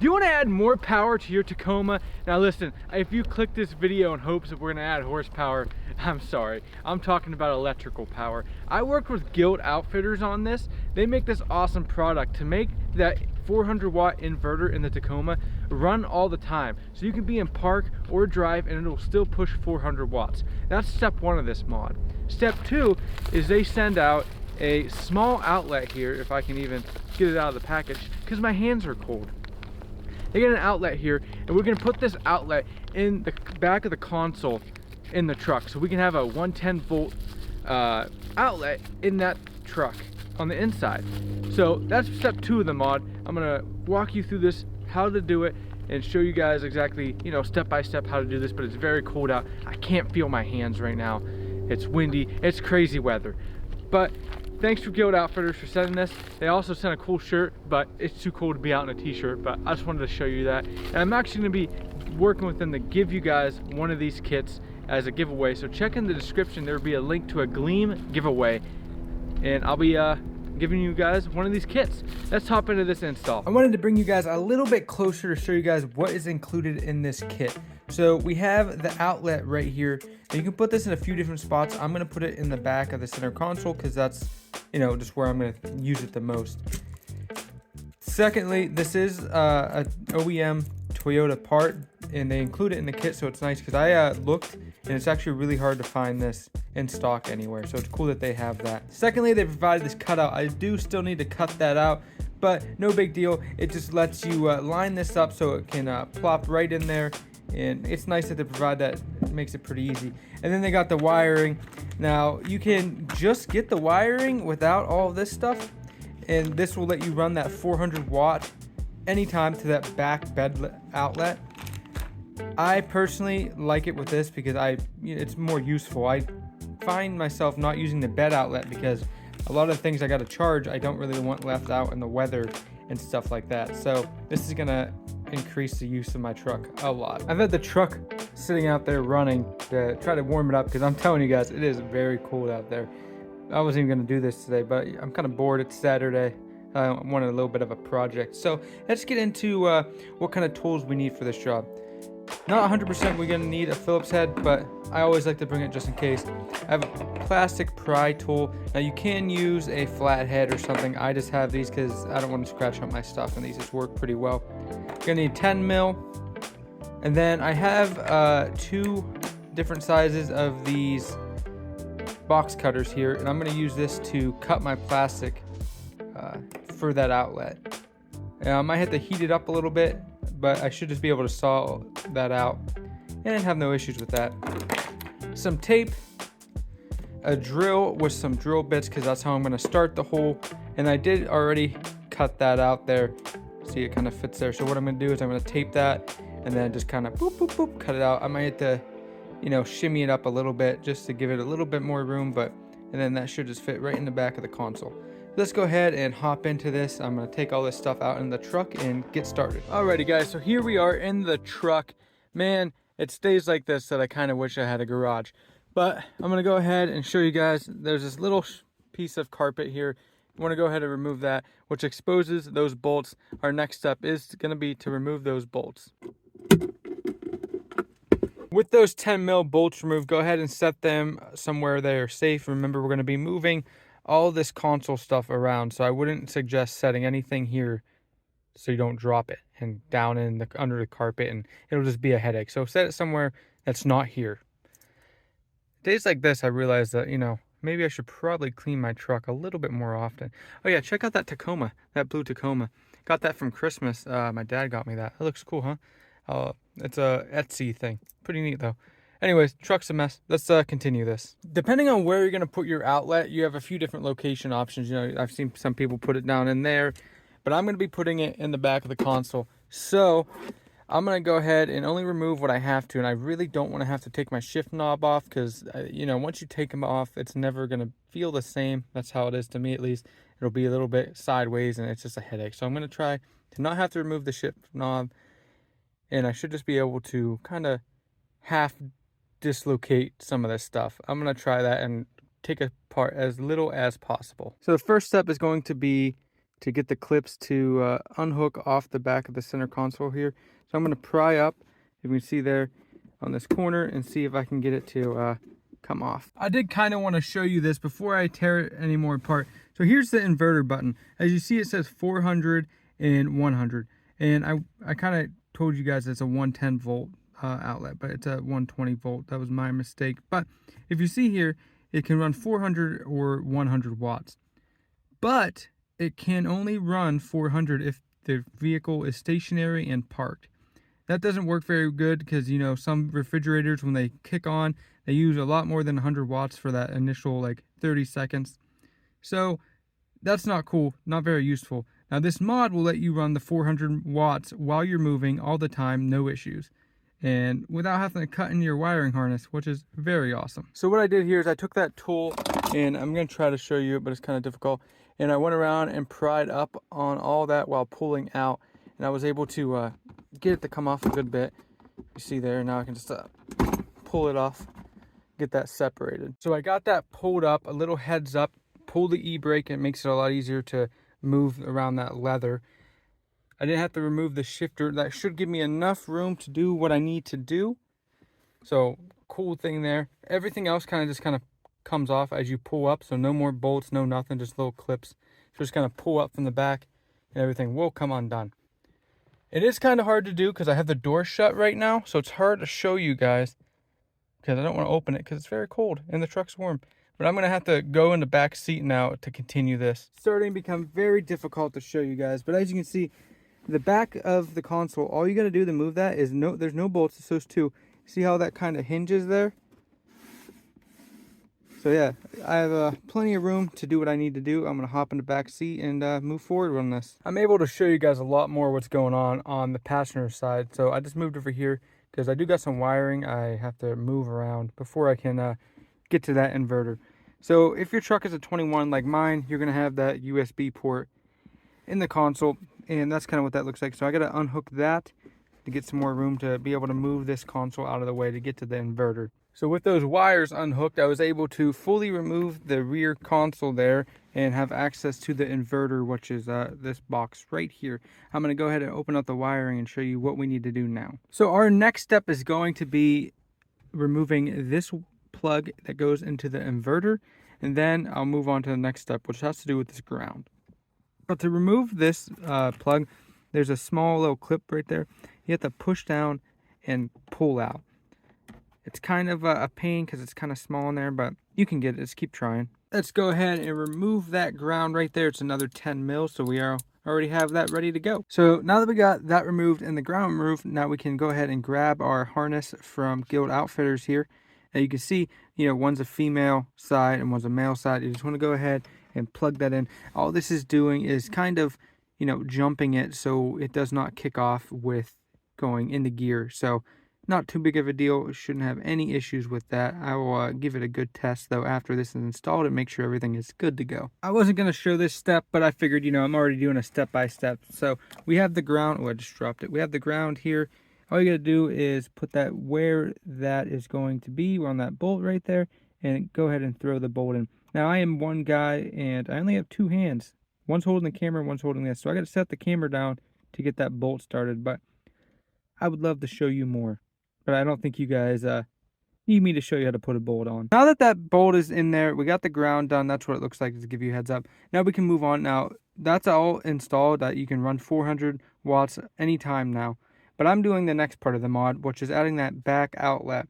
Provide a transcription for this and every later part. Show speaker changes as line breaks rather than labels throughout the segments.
Do you want to add more power to your Tacoma? Now listen, if you click this video in hopes that we're going to add horsepower, I'm sorry. I'm talking about electrical power. I worked with Guild Outfitters on this. They make this awesome product to make that 400 watt inverter in the Tacoma run all the time. So you can be in park or drive and it'll still push 400 watts. That's step one of this mod. Step two is they send out a small outlet here, if I can even get it out of the package, because my hands are cold. They get an outlet here, and we're gonna put this outlet in the back of the console in the truck, so we can have a 110 volt outlet in that truck on the inside. So that's step two of the mod. I'm gonna walk you through this, how to do it, and show you guys exactly, you know, step by step how to do this. But it's very cold out. I can't feel my hands right now. It's windy. It's crazy weather. But thanks for Guild Outfitters for sending this. They also sent a cool shirt, but it's too cold to be out in a t-shirt, but I just wanted to show you that. And I'm actually gonna be working with them to give you guys one of these kits as a giveaway. So check in the description, there'll be a link to a Gleam giveaway, and I'll be giving you guys one of these kits. Let's hop into this install. I wanted to bring you guys a little bit closer to show you guys what is included in this kit. So we have the outlet right here. And you can put this in a few different spots. I'm gonna put it in the back of the center console because that's, you know, just where I'm gonna use it the most. Secondly, this is an OEM Toyota part, and they include it in the kit, so it's nice because I looked and it's actually really hard to find this in stock anywhere, so it's cool that they have that. Secondly, they provided this cutout. I do still need to cut that out, but no big deal. It just lets you line this up so it can plop right in there, and it's nice that they provide that. It makes it pretty easy. And then they got the wiring. Now you can just get the wiring without all of this stuff, and this will let you run that 400 watt anytime to that back bed outlet. I personally like it with this because it's more useful. I find myself not using the bed outlet because a lot of the things I got to charge I don't really want left out in the weather and stuff like that. So this is gonna increase the use of my truck a lot. I've had the truck sitting out there running to try to warm it up because I'm telling you guys, it is very cold out there. I wasn't even gonna do this today, but I'm kind of bored. It's Saturday. I wanted a little bit of a project. So let's get into what kind of tools we need for this job. Not 100% we're gonna need a Phillips head, but I always like to bring it just in case. I have a plastic pry tool. Now you can use a flat head or something. I just have these because I don't want to scratch up my stuff, and these just work pretty well. You're gonna need 10 mil, and then I have 2 different sizes of these box cutters here, and I'm gonna use this to cut my plastic for that outlet. I might have to heat it up a little bit, but I should just be able to saw that out and have no issues with that. Some tape, a drill with some drill bits because that's how I'm going to start the hole, and I did already cut that out there. See, it kind of fits there. So what I'm going to do is I'm going to tape that and then just kind of boop boop boop cut it out. I might have to, you know, shimmy it up a little bit just to give it a little bit more room, and then that should just fit right in the back of the console. Let's go ahead and hop into this. I'm gonna take all this stuff out in the truck and get started. Alrighty guys, so here we are in the truck. Man, it stays like this that I kind of wish I had a garage. But I'm gonna go ahead and show you guys. There's this little piece of carpet here. You wanna go ahead and remove that, which exposes those bolts. Our next step is gonna be to remove those bolts. With those 10 mil bolts removed, go ahead and set them somewhere they are safe. Remember, we're gonna be moving all this console stuff around, so I wouldn't suggest setting anything here so you don't drop it and down in the under the carpet, and it'll just be a headache. So set it somewhere that's not here. Days like this, I realized that, you know, maybe I should probably clean my truck a little bit more often. Oh yeah, check out that Tacoma, that blue Tacoma. Got that from Christmas. My dad got me that. It looks cool, huh? It's a Etsy thing. Pretty neat though. Anyways, truck's a mess. Let's continue this. Depending on where you're gonna put your outlet, you have a few different location options. You know, I've seen some people put it down in there, but I'm gonna be putting it in the back of the console. So I'm gonna go ahead and only remove what I have to, and I really don't want to have to take my shift knob off because, you know, once you take them off, it's never gonna feel the same. That's how it is to me, at least. It'll be a little bit sideways, and it's just a headache. So I'm gonna try to not have to remove the shift knob, and I should just be able to kind of half dislocate some of this stuff. I'm going to try that and take apart as little as possible. So the first step is going to be to get the clips to unhook off the back of the center console here. So I'm going to pry up, if you can see there on this corner, and see if I can get it to come off. I did kind of want to show you this before I tear it any more apart. So here's the inverter button. As you see, it says 400 and 100. And I kind of told you guys it's a 110 volt outlet, but it's a 120 volt. That was my mistake. But if you see here, it can run 400 or 100 watts. But it can only run 400 if the vehicle is stationary and parked. That doesn't work very good because, you know, some refrigerators, when they kick on, they use a lot more than 100 watts for that initial like 30 seconds. So that's not cool, not very useful. Now this mod will let you run the 400 watts while you're moving all the time, no issues. And without having to cut in your wiring harness, which is very awesome. So what I did here is I took that tool, and I'm gonna try to show you it, but it's kind of difficult. And I went around and pried up on all that while pulling out, and I was able to get it to come off a good bit. You see there, now I can just pull it off, get that separated. So I got that pulled up, a little heads up, pull the e-brake, and it makes it a lot easier to move around that leather. I didn't have to remove the shifter. That should give me enough room to do what I need to do. So cool thing there. Everything else kind of comes off as you pull up. So no more bolts, no nothing, just little clips. So just kind of pull up from the back and everything will come undone. It is kind of hard to do because I have the door shut right now. So it's hard to show you guys because I don't want to open it because it's very cold and the truck's warm. But I'm going to have to go in the back seat now to continue this. It's starting to become very difficult to show you guys. But as you can see, the back of the console, all you got to do to move that is there's no bolts, it's those two. See how that kind of hinges there? So yeah, I have plenty of room to do what I need to do. I'm going to hop in the back seat and move forward on this. I'm able to show you guys a lot more what's going on the passenger side. So I just moved over here because I do got some wiring I have to move around before I can get to that inverter. So if your truck is a 21 like mine, you're going to have that USB port in the console, and that's kind of what that looks like. So I got to unhook that to get some more room to be able to move this console out of the way to get to the inverter. So with those wires unhooked, I was able to fully remove the rear console there and have access to the inverter, which is this box right here. I'm going to go ahead and open up the wiring and show you what we need to do now. So our next step is going to be removing this plug that goes into the inverter, and then I'll move on to the next step, which has to do with this ground. But to remove this plug, there's a small little clip right there. You have to push down and pull out. It's kind of a pain because it's kind of small in there, but you can get it. Just keep trying. Let's go ahead and remove that ground right there. It's another 10 mils, so we already have that ready to go. So now that we got that removed and the ground removed, now we can go ahead and grab our harness from Guild Outfitters here. And you can see, you know, one's a female side and one's a male side. You just want to go ahead and plug that in. All this is doing is kind of, you know, jumping it so it does not kick off with going into gear. So not too big of a deal. Shouldn't have any issues with that. I will give it a good test though after this is installed and make sure everything is good to go. I wasn't going to show this step, but I figured, you know, I'm already doing a step-by-step. So we have the ground. Oh, I just dropped it. We have the ground here. All you got to do is put that where that is going to be on that bolt right there and go ahead and throw the bolt in. Now I am one guy and I only have two hands. One's holding the camera, one's holding this. So I got to set the camera down to get that bolt started, but I would love to show you more. But I don't think you guys need me to show you how to put a bolt on. Now that that bolt is in there, we got the ground done. That's what it looks like, to give you a heads up. Now we can move on. Now that's all installed, that you can run 400 watts anytime now. But I'm doing the next part of the mod, which is adding that back outlet.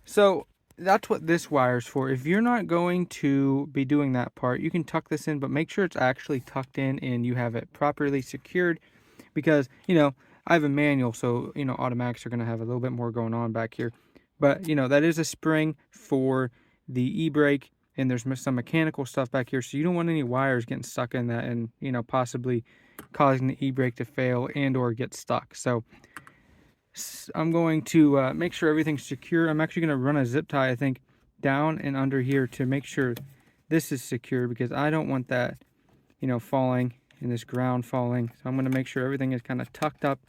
So that's what this wire's for. If you're not going to be doing that part, you can tuck this in, but make sure it's actually tucked in and you have it properly secured, because, you know, I have a manual, so, you know, automatics are going to have a little bit more going on back here. But, you know, that is a spring for the e-brake, and there's some mechanical stuff back here, so you don't want any wires getting stuck in that and, you know, possibly causing the e-brake to fail and or get stuck. So I'm going to make sure everything's secure. I'm actually going to run a zip tie, I think, down and under here to make sure this is secure, because I don't want that, you know, falling and this ground falling. So I'm going to make sure everything is kind of tucked up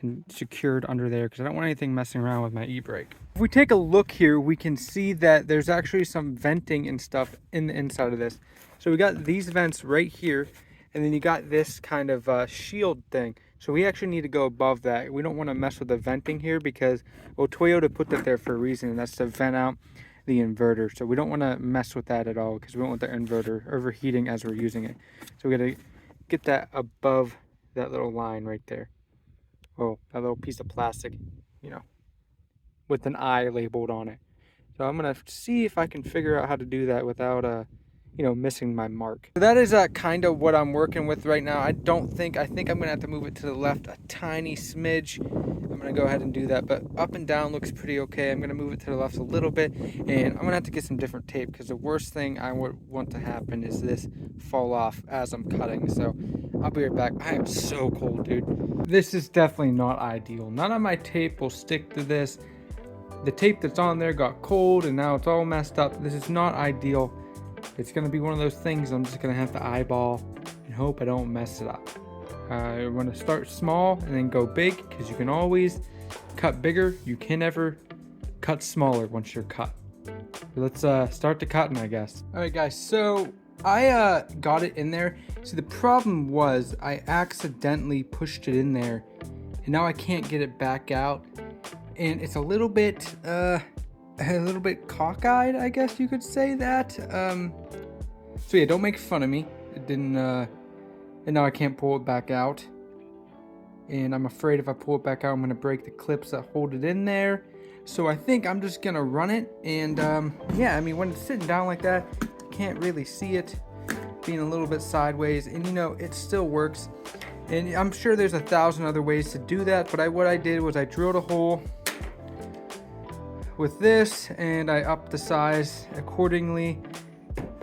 and secured under there, because I don't want anything messing around with my e-brake. If we take a look here, we can see that there's actually some venting and stuff in the inside of this. So we got these vents right here, and then you got this kind of shield thing. So we actually need to go above that. We don't want to mess with the venting here because, well, Toyota put that there for a reason, and that's to vent out the inverter. So we don't want to mess with that at all because we don't want the inverter overheating as we're using it. So we got to get that above that little line right there. Well, that little piece of plastic, you know, with an I labeled on it. So I'm gonna see if I can figure out how to do that without you know, missing my mark. So that is kind of what I'm working with right now. I think I'm gonna have to move it to the left a tiny smidge. I'm gonna go ahead and do that, but up and down looks pretty okay. I'm gonna move it to the left a little bit, and I'm gonna have to get some different tape because the worst thing I would want to happen is this fall off as I'm cutting. So I'll be right back. I am so cold, dude. This is definitely not ideal. None of my tape will stick to this. The tape that's on there got cold and now it's all messed up. This is not ideal. It's gonna be one of those things I'm just gonna have to eyeball and hope I don't mess it up. I want to start small and then go big because you can always cut bigger. You can never cut smaller once you're cut. So let's start the cutting, I guess. All right, guys, so I got it in there. See, the problem was I accidentally pushed it in there and now I can't get it back out. And it's a little bit cockeyed, I guess you could say that. So yeah, don't make fun of me. It didn't, and now I can't pull it back out. And I'm afraid if I pull it back out, I'm gonna break the clips that hold it in there. So I think I'm just gonna run it. And yeah, I mean, when it's sitting down like that, you can't really see it being a little bit sideways. And you know, it still works. And I'm sure there's 1,000 other ways to do that. But what I did was I drilled a hole with this and I upped the size accordingly,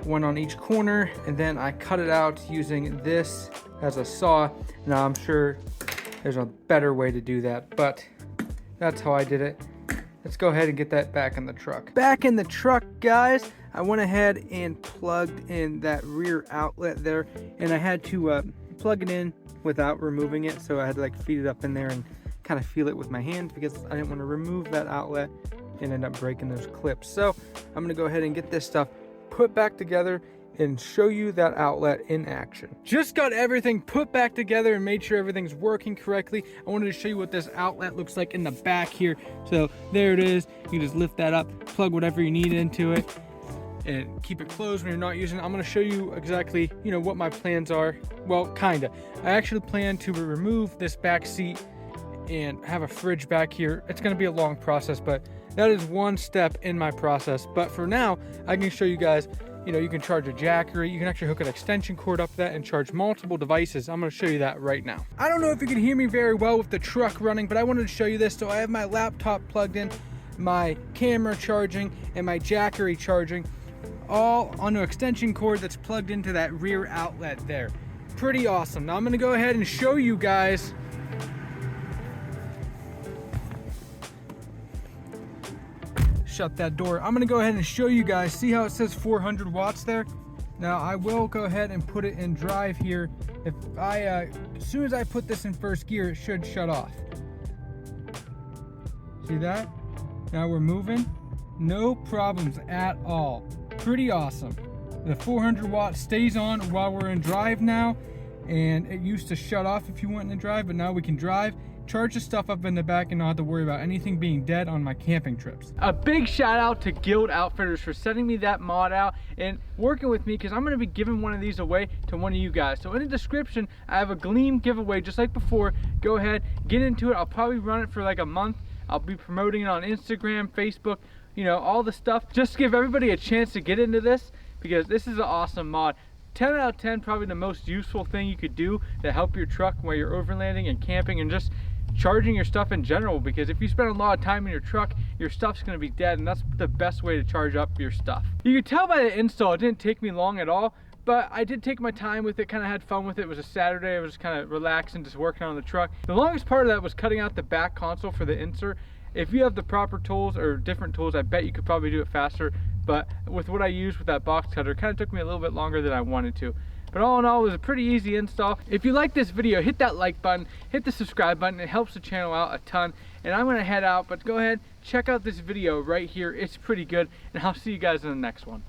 one on each corner, and then I cut it out using this as a saw. Now I'm sure there's a better way to do that, but that's how I did it. Let's go ahead and get that back in the truck. Back in the truck, guys, I went ahead and plugged in that rear outlet there, and I had to plug it in without removing it, so I had to like feed it up in there and kind of feel it with my hands because I didn't want to remove that outlet and end up breaking those clips. So I'm gonna go ahead and get this stuff put back together and show you that outlet in action. Just got everything put back together and made sure everything's working correctly. I wanted to show you what this outlet looks like in the back here. So there it is. You just lift that up, plug whatever you need into it, and keep it closed when you're not using it. I'm gonna show you exactly, you know, what my plans are. Well, kinda. I actually plan to remove this back seat and have a fridge back here. It's gonna be a long process, but that is one step in my process. But for now, I can show you guys, you know, you can charge a Jackery. You can actually hook an extension cord up that and charge multiple devices. I'm gonna show you that right now. I don't know if you can hear me very well with the truck running, but I wanted to show you this. So I have my laptop plugged in, my camera charging, and my Jackery charging, all on an extension cord that's plugged into that rear outlet there. Pretty awesome. Now I'm gonna go ahead and show you guys shut that door. I'm gonna go ahead and show you guys. See how it says 400 watts there? Now I will go ahead and put it in drive here. If I, as soon as I put this in first gear, it should shut off. See that? Now we're moving. No problems at all. Pretty awesome. The 400 watt stays on while we're in drive now, and it used to shut off if you went in drive, but now we can drive, charge the stuff up in the back, and not have to worry about anything being dead on my camping trips. A big shout out to Guild Outfitters for sending me that mod out and working with me, because I'm going to be giving one of these away to one of you guys. So in the description, I have a Gleam giveaway just like before. Go ahead, get into it. I'll probably run it for like a month. I'll be promoting it on Instagram, Facebook, you know, all the stuff. Just to give everybody a chance to get into this, because this is an awesome mod. 10 out of 10, probably the most useful thing you could do to help your truck while you're overlanding and camping and just charging your stuff in general, because if you spend a lot of time in your truck, your stuff's going to be dead, and that's the best way to charge up your stuff. You can tell by the install, it didn't take me long at all, but I did take my time with it, kind of had fun with it. It was a Saturday, I was just kind of relaxing, just working on the truck. The longest part of that was cutting out the back console for the insert. If you have the proper tools or different tools, I bet you could probably do it faster, but with what I used with that box cutter, it kind of took me a little bit longer than I wanted to. But all in all, it was a pretty easy install. If you like this video, hit that like button, hit the subscribe button. It helps the channel out a ton. And I'm gonna head out, but go ahead, check out this video right here. It's pretty good, and I'll see you guys in the next one.